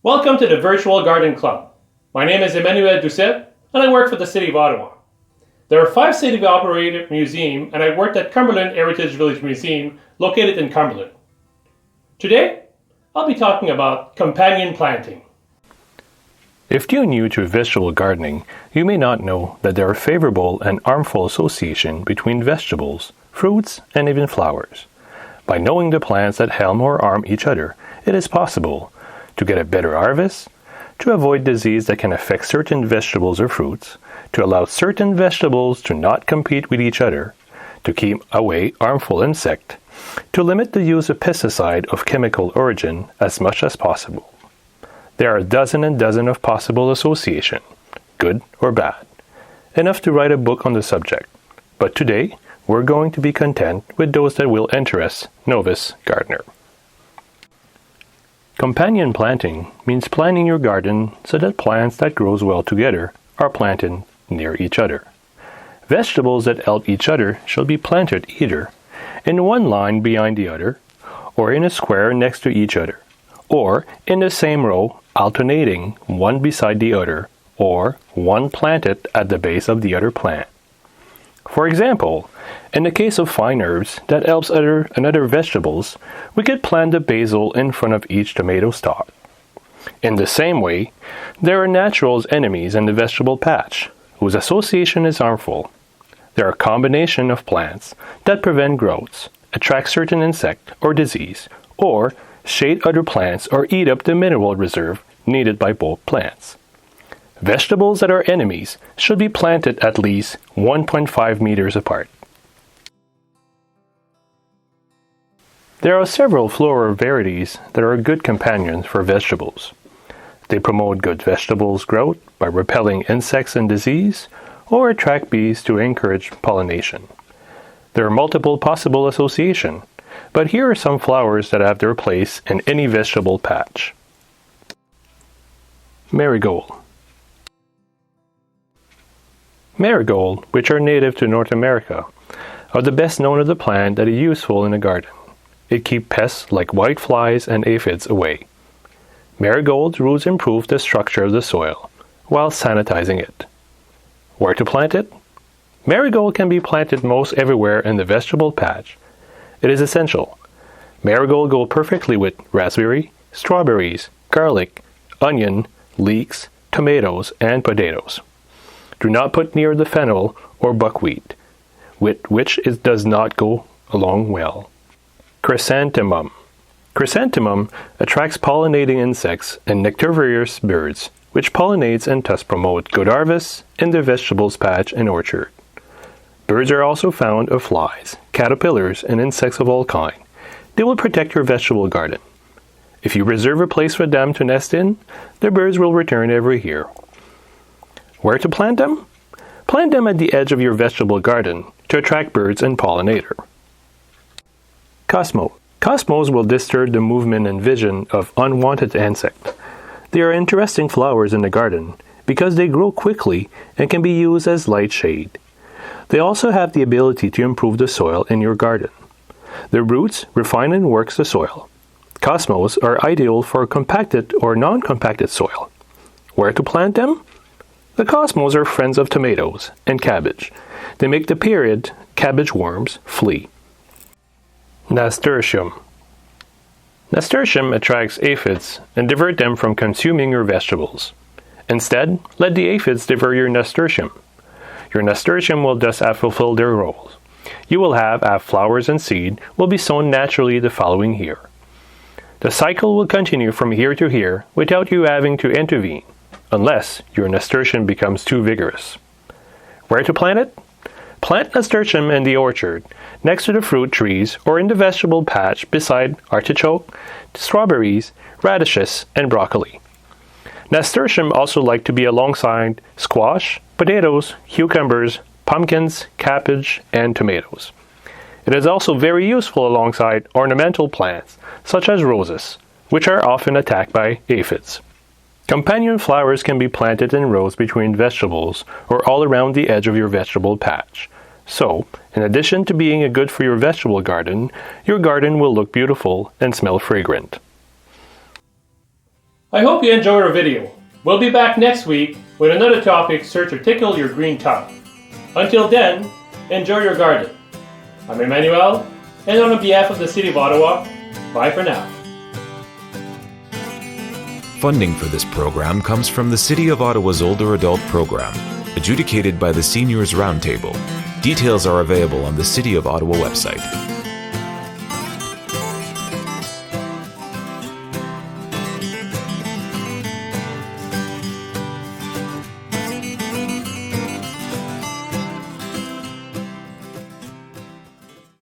Welcome to the Virtual Garden Club. My name is Emmanuel Doucet, and I work for the City of Ottawa. There are 5 city-operated museums, and I worked at Cumberland Heritage Village Museum, located in Cumberland. Today, I'll be talking about companion planting. If you're new to vegetable gardening, you may not know that there are favorable and harmful associations between vegetables, fruits, and even flowers. By knowing the plants that help or harm each other, it is possible to get a better harvest, to avoid disease that can affect certain vegetables or fruits, to allow certain vegetables to not compete with each other, to keep away harmful insects, to limit the use of pesticide of chemical origin as much as possible. There are a dozen and dozen of possible associations, good or bad, enough to write a book on the subject. But today, we're going to be content with those that will interest novice gardener. Companion planting means planting your garden so that plants that grows well together are planted near each other. Vegetables that help each other should be planted either in one line behind the other, or in a square next to each other, or in the same row alternating one beside the other, or one planted at the base of the other plant. For example, in the case of fine herbs that helps other vegetables, we could plant the basil in front of each tomato stalk. In the same way, there are natural enemies in the vegetable patch, whose association is harmful. There are a combination of plants that prevent growths, attract certain insect or disease, or shade other plants or eat up the mineral reserve needed by both plants. Vegetables that are enemies should be planted at least 1.5 meters apart. There are several floral varieties that are good companions for vegetables. They promote good vegetables growth by repelling insects and disease, or attract bees to encourage pollination. There are multiple possible associations, but here are some flowers that have their place in any vegetable patch. Marigold. Marigold, which are native to North America, are the best known of the plant that is useful in a garden. It keeps pests like whiteflies and aphids away. Marigold's roots improve the structure of the soil while sanitizing it. Where to plant it? Marigold can be planted most everywhere in the vegetable patch. It is essential. Marigold goes perfectly with raspberry, strawberries, garlic, onion, leeks, tomatoes, and potatoes. Do not put near the fennel or buckwheat, with which it does not go along well. Chrysanthemum. Chrysanthemum attracts pollinating insects and nectarivores birds, which pollinates and thus promote good harvests in the vegetables patch and orchard. Birds are also found of flies, caterpillars, and insects of all kinds. They will protect your vegetable garden. If you reserve a place for them to nest in, the birds will return every year. Where to plant them? Plant them at the edge of your vegetable garden to attract birds and pollinator. Cosmos. Cosmos will disturb the movement and vision of unwanted insects. They are interesting flowers in the garden because they grow quickly and can be used as light shade. They also have the ability to improve the soil in your garden. Their roots refine and work the soil. Cosmos are ideal for compacted or non-compacted soil. Where to plant them? The cosmos are friends of tomatoes and cabbage. They make the period cabbage worms flee. Nasturtium. Nasturtium attracts aphids and divert them from consuming your vegetables. Instead, let the aphids devour your nasturtium. Your nasturtium will thus have fulfilled their roles. You will have flowers and seed will be sown naturally the following year. The cycle will continue from year to year without you having to intervene, unless your nasturtium becomes too vigorous. Where to plant it? Plant nasturtium in the orchard, next to the fruit trees, or in the vegetable patch beside artichoke, strawberries, radishes, and broccoli. Nasturtium also like to be alongside squash, potatoes, cucumbers, pumpkins, cabbage, and tomatoes. It is also very useful alongside ornamental plants, such as roses, which are often attacked by aphids. Companion flowers can be planted in rows between vegetables or all around the edge of your vegetable patch. So, in addition to being good for your vegetable garden, your garden will look beautiful and smell fragrant. I hope you enjoyed our video. We'll be back next week with another topic sure to tickle your green tongue. Until then, enjoy your garden. I'm Emmanuel, and on behalf of the City of Ottawa, bye for now. Funding for this program comes from the City of Ottawa's Older Adult Program, adjudicated by the Seniors Roundtable. Details are available on the City of Ottawa website.